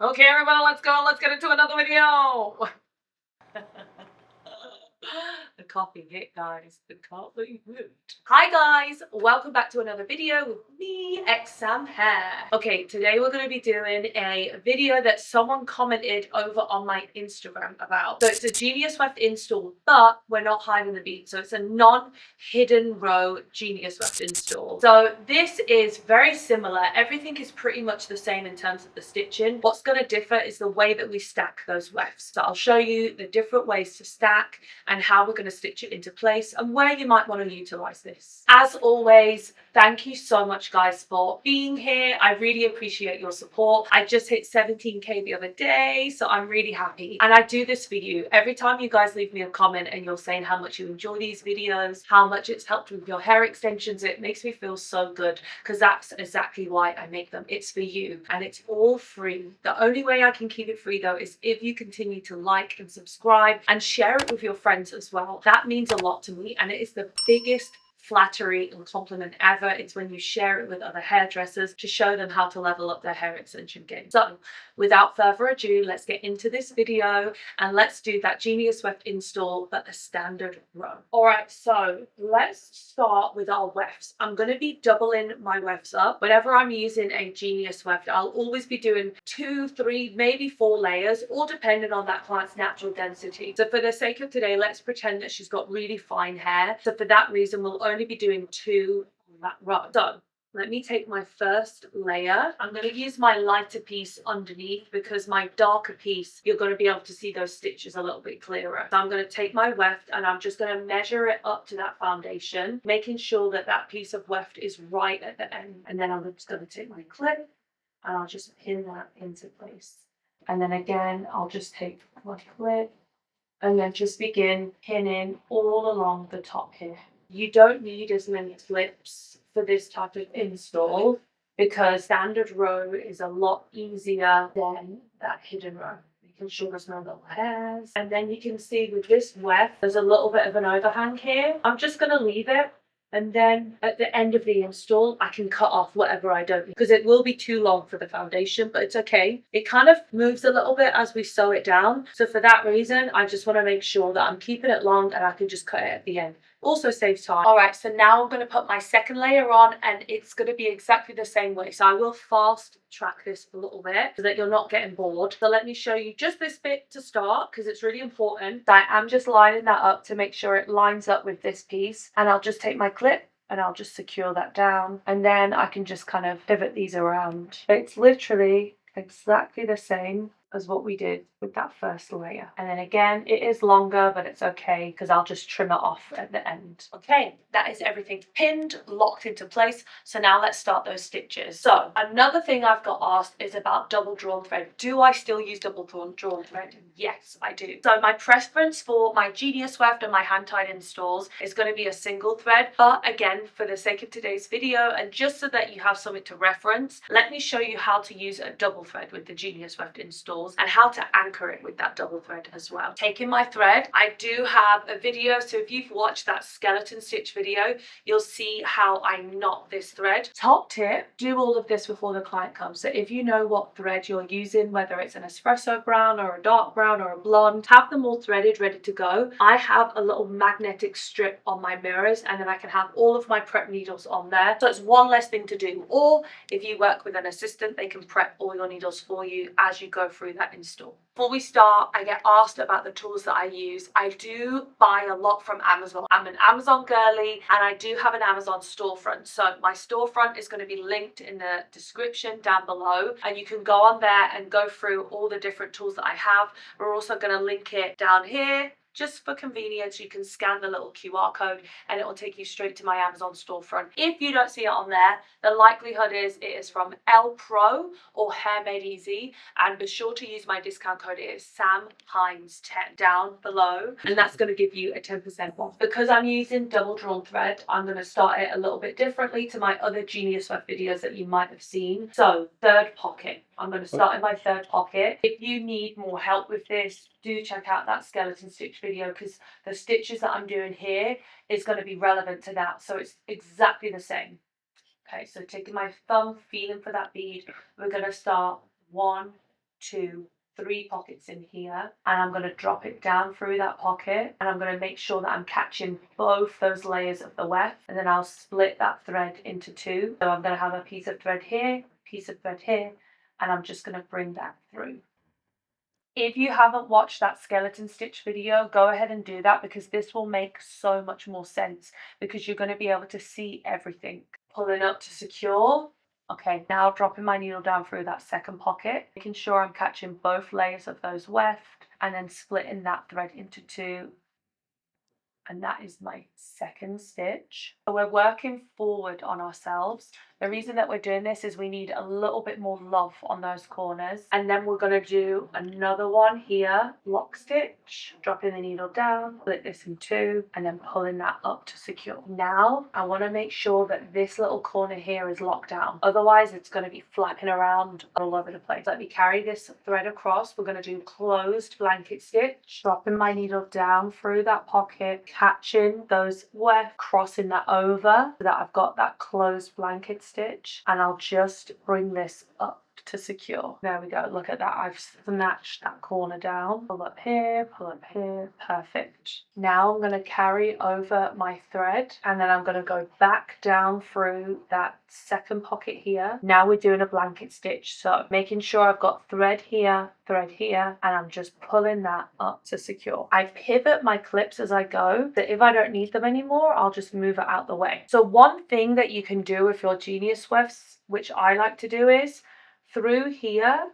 Okay, everybody, let's go. Let's get into another video. The coffee hit, guys. The coffee hit. Hi guys, welcome back to another video with me, XSamHair. Okay, today we're going to be doing a video that someone commented over on my Instagram about. So it's a Genius Weft install, but we're not hiding the bead. So it's a non-hidden row Genius Weft install. So this is very similar. Everything is pretty much the same in terms of the stitching. What's going to differ is the way that we stack those wefts. So I'll show you the different ways to stack and how we're going to stitch it into place and where you might want to utilize this. As always, thank you so much guys for being here. I really appreciate your support. I just hit 17k the other day, so I'm really happy, and I do this for you. Every time you guys leave me a comment and you're saying how much you enjoy these videos, how much it's helped with your hair extensions, it makes me feel so good, because that's exactly why I make them. It's for you and it's all free. The only way I can keep it free though is if you continue to like and subscribe and share it with your friends as well. That means a lot to me, and it is the biggest flattery and compliment ever. It's when you share it with other hairdressers to show them how to level up their hair extension game. So without further ado, let's get into this video and let's do that Genius Weft install, but a standard row. All right, so let's start with our wefts. I'm going to be doubling my wefts up. Whenever I'm using a Genius Weft, I'll always be doing 2, 3, maybe 4 layers, all depending on that client's natural density. So for the sake of today, let's pretend that she's got really fine hair. So for that reason, we'll only be doing 2 on that row. So let me take my first layer. I'm going to use my lighter piece underneath because my darker piece, you're going to be able to see those stitches a little bit clearer. So I'm going to take my weft and I'm just going to measure it up to that foundation, making sure that that piece of weft is right at the end. And then I'm just going to take my clip and I'll just pin that into place. And then again, I'll just take my clip and then just begin pinning all along the top here. You don't need as many clips for this type of install because standard row is a lot easier than that hidden row. Making sure there's no little hairs. And then you can see with this weft, there's a little bit of an overhang here. I'm just going to leave it. And then at the end of the install, I can cut off whatever I don't need because it will be too long for the foundation, but it's okay. It kind of moves a little bit as we sew it down. So for that reason, I just want to make sure that I'm keeping it long and I can just cut it at the end. Also saves time. All right, so now I'm going to put my second layer on and it's going to be exactly the same way. So I will fast track this a little bit so that you're not getting bored. So let me show you just this bit to start because it's really important. I am just lining that up to make sure it lines up with this piece, and I'll just take my clip and I'll just secure that down, and then I can just kind of pivot these around. It's literally exactly the same as what we did with that first layer. And then again, it is longer, but it's okay because I'll just trim it off at the end. Okay, that is everything pinned, locked into place. So now let's start those stitches. So another thing I've got asked is about double drawn thread. Do I still use double drawn thread? Yes, I do. So my preference for my Genius Weft and my hand-tied installs is going to be a single thread. But again, for the sake of today's video, and just so that you have something to reference, let me show you how to use a double thread with the Genius Weft install and how to anchor it with that double thread as well. Taking my thread, I do have a video, so if you've watched that skeleton stitch video, you'll see how I knot this thread. Top tip, do all of this before the client comes. So if you know what thread you're using, whether it's an espresso brown or a dark brown or a blonde, have them all threaded, ready to go. I have a little magnetic strip on my mirrors, and then I can have all of my prep needles on there. So it's one less thing to do. Or if you work with an assistant, they can prep all your needles for you as you go through that install. Before we start, I get asked about the tools that I use. I do buy a lot from Amazon. I'm an Amazon girly and I do have an Amazon storefront. So my storefront is going to be linked in the description down below, and you can go on there and go through all the different tools that I have. We're also going to link it down here. Just for convenience, you can scan the little QR code and it will take you straight to my Amazon storefront. If you don't see it on there, the likelihood is it is from L Pro or Hair Made Easy, and be sure to use my discount code. It is Sam Hynes 10 down below, and that's going to give you a 10% off. Because I'm using double drawn thread, I'm going to start it a little bit differently to my other Genius Weft videos that you might have seen. So third pocket. I'm going to start in my third pocket. If you need more help with this, do check out that skeleton stitch video because the stitches that I'm doing here is going to be relevant to that. So it's exactly the same. Okay, so taking my thumb, feeling for that bead, we're going to start 1, 2, 3 pockets in here, and I'm going to drop it down through that pocket, and I'm going to make sure that I'm catching both those layers of the weft, and then I'll split that thread into 2. So I'm going to have a piece of thread here, piece of thread here, and I'm just going to bring that through. If you haven't watched that skeleton stitch video, go ahead and do that, because this will make so much more sense, because you're going to be able to see everything. Pulling up to secure. Okay, now dropping my needle down through that second pocket, making sure I'm catching both layers of those weft, and then splitting that thread into 2. And that is my second stitch. So we're working forward on ourselves. The reason that we're doing this is we need a little bit more love on those corners. And then we're going to do another one here, lock stitch, dropping the needle down, split this in 2, and then pulling that up to secure. Now I want to make sure that this little corner here is locked down. Otherwise it's going to be flapping around all over the place. Let me carry this thread across. We're going to do closed blanket stitch, dropping my needle down through that pocket, catching those weft, crossing that over so that I've got that closed blanket stitch, and I'll just bring this up to secure. There we go. Look at that. I've snatched that corner down. Pull up here, perfect. Now I'm going to carry over my thread, and then I'm going to go back down through that second pocket here. Now we're doing a blanket stitch, so making sure I've got thread here, and I'm just pulling that up to secure. I pivot my clips as I go, that if I don't need them anymore, I'll just move it out the way. So one thing that you can do with your Genius Wefts, which I like to do, is through here,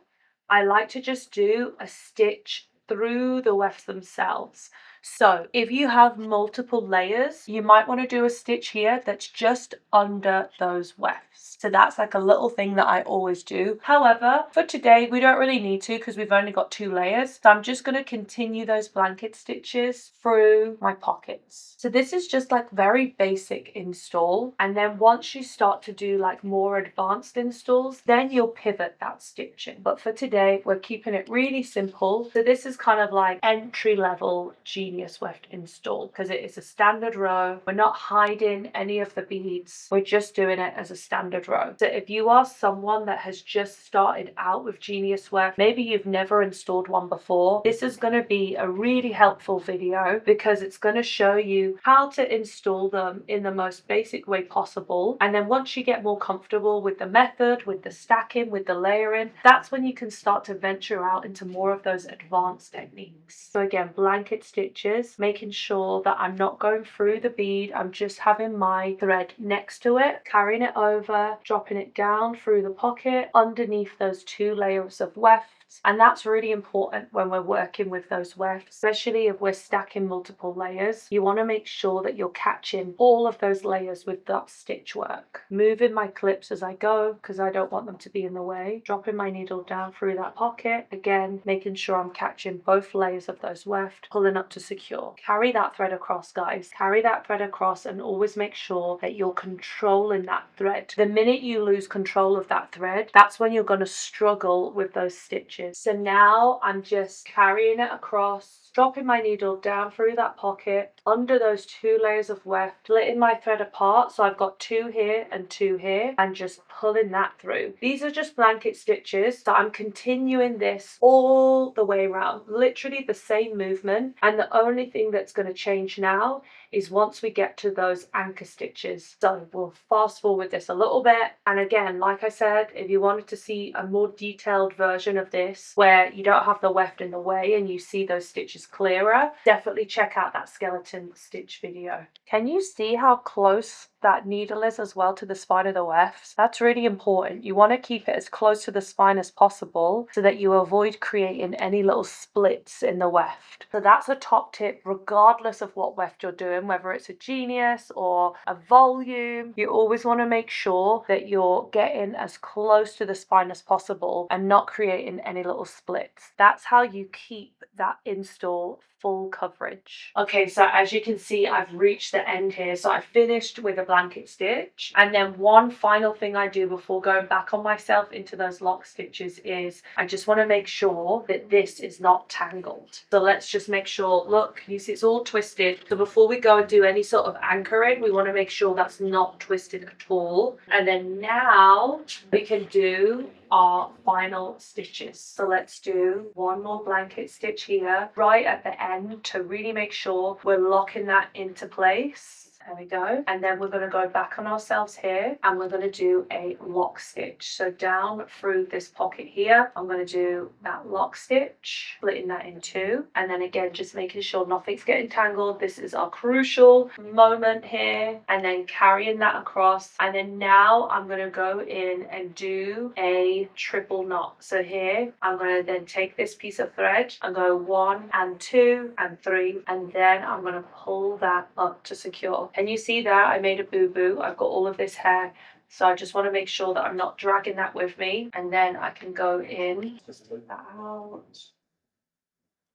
I like to just do a stitch through the wefts themselves. So if you have multiple layers, you might want to do a stitch here that's just under those wefts. So that's like a little thing that I always do. However, for today, we don't really need to, because we've only got 2 layers. So I'm just going to continue those blanket stitches through my pockets. So this is just like very basic install. And then once you start to do like more advanced installs, then you'll pivot that stitching. But for today, we're keeping it really simple. So this is kind of like entry level Genius Weft install, because it is a standard row. We're not hiding any of the beads. We're just doing it as a standard row. So if you are someone that has just started out with Genius Weft, maybe you've never installed one before, this is going to be a really helpful video, because it's going to show you how to install them in the most basic way possible. And then once you get more comfortable with the method, with the stacking, with the layering, that's when you can start to venture out into more of those advanced techniques. So again, blanket stitches, making sure that I'm not going through the bead, I'm just having my thread next to it, carrying it over, dropping it down through the pocket underneath those 2 layers of weft. And that's really important when we're working with those wefts, especially if we're stacking multiple layers. You want to make sure that you're catching all of those layers with that stitch work. Moving my clips as I go, because I don't want them to be in the way. Dropping my needle down through that pocket. Again, making sure I'm catching both layers of those weft, pulling up to secure. Carry that thread across, guys. Carry that thread across, and always make sure that you're controlling that thread. The minute you lose control of that thread, that's when you're going to struggle with those stitches. So now I'm just carrying it across, dropping my needle down through that pocket, under those 2 layers of weft, splitting my thread apart. So I've got 2 here and 2 here, and just pulling that through. These are just blanket stitches, so I'm continuing this all the way around, literally the same movement. And the only thing that's going to change now is once we get to those anchor stitches. So we'll fast forward this a little bit. And again, like I said, if you wanted to see a more detailed version of this, where you don't have the weft in the way and you see those stitches clearer, definitely check out that skeleton stitch video. Can you see how close that needle is as well to the spine of the wefts? That's really important. You want to keep it as close to the spine as possible so that you avoid creating any little splits in the weft. So that's a top tip, regardless of what weft you're doing, whether it's a Genius or a volume. You always want to make sure that you're getting as close to the spine as possible and not creating any little splits. That's how you keep that install full coverage. Okay, so as you can see, I've reached the end here. So I finished with a blanket stitch, and then one final thing I do before going back on myself into those lock stitches is I just want to make sure that this is not tangled. So let's just make sure, look, you see it's all twisted. So before we go and do any sort of anchoring, we want to make sure that's not twisted at all. And then now we can do our final stitches. So let's do one more blanket stitch here, right at the end, to really make sure we're locking that into place. There we go. And then we're going to go back on ourselves here and we're going to do a lock stitch. So down through this pocket here, I'm going to do that lock stitch, splitting that in two. And then again, just making sure nothing's getting tangled. This is our crucial moment here. And then carrying that across. And then now I'm going to go in and do a triple knot. So here, I'm going to then take this piece of thread and go 1 and 2 and 3. And then I'm going to pull that up to secure. And you see there, I made a boo-boo. I've got all of this hair. So I just want to make sure that I'm not dragging that with me. And then I can go in, just take that out.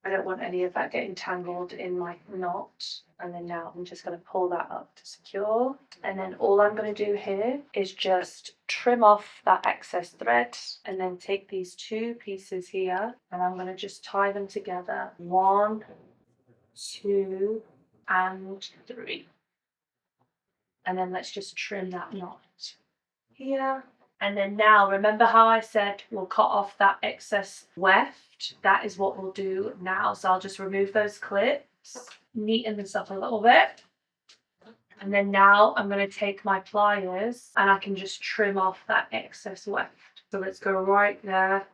I don't want any of that getting tangled in my knot. And then now I'm just going to pull that up to secure. And then all I'm going to do here is just trim off that excess thread and then take these two pieces here and I'm going to just tie them together. 1, 2, and 3. And then let's just trim that knot here. And then now, remember how I said we'll cut off that excess weft? That is what we'll do now. So I'll just remove those clips, neaten this up a little bit. And then now I'm going to take my pliers and I can just trim off that excess weft. So let's go right there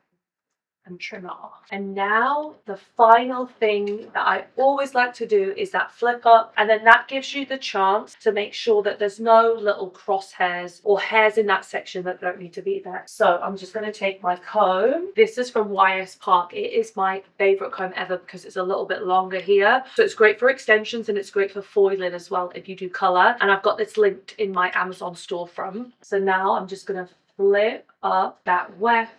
and trim it off. And now the final thing that I always like to do is that flip up, and then that gives you the chance to make sure that there's no little crosshairs or hairs in that section that don't need to be there. So I'm just going to take my comb. This is from YS Park. It is my favorite comb ever because it's a little bit longer here. So it's great for extensions and it's great for foiling as well if you do color. And I've got this linked in my Amazon storefront. So now I'm just going to flip up that weft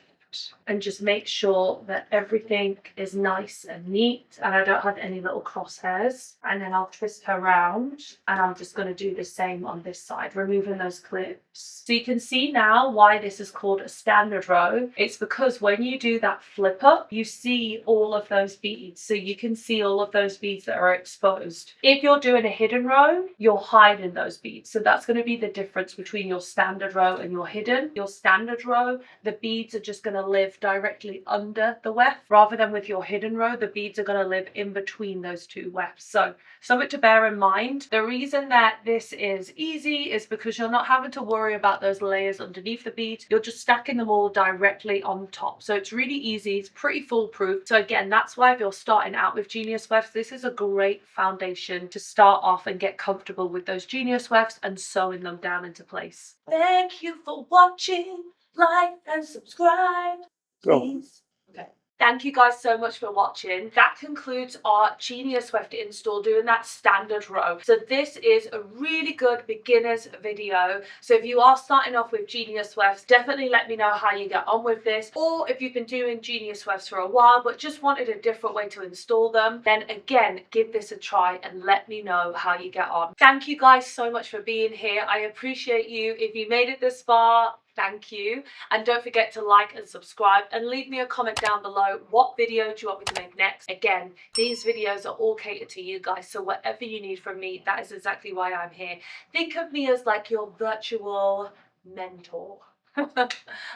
and just make sure that everything is nice and neat and I don't have any little crosshairs. And then I'll twist her around and I'm just going to do the same on this side, removing those clips. So you can see now why this is called a standard row. It's because when you do that flip up, you see all of those beads. So you can see all of those beads that are exposed. If you're doing a hidden row, you're hiding those beads. So that's going to be the difference between your standard row and your hidden. Your standard row, the beads are just going to live directly under the weft, rather than with your hidden row, the beads are going to live in between those two wefts. So something to bear in mind. The reason that this is easy is because you're not having to worry about those layers underneath the beads. You're just stacking them all directly on top. So it's really easy. It's pretty foolproof. So again, that's why if you're starting out with Genius Wefts, this is a great foundation to start off and get comfortable with those Genius Wefts and sewing them down into place. Thank you for watching. Like and subscribe, please. Okay. Thank you guys so much for watching. That concludes our Genius Weft install doing that standard row. So this is a really good beginner's video. So if you are starting off with Genius Wefts, definitely let me know how you get on with this. Or if you've been doing Genius Wefts for a while but just wanted a different way to install them, then again, give this a try and let me know how you get on. Thank you guys so much for being here. I appreciate you. If you made it this far, thank you. And don't forget to like and subscribe and leave me a comment down below. What video do you want me to make next? Again, these videos are all catered to you guys, so whatever you need from me, that is exactly why I'm here. Think of me as like your virtual mentor.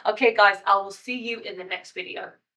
Okay guys, I will see you in the next video.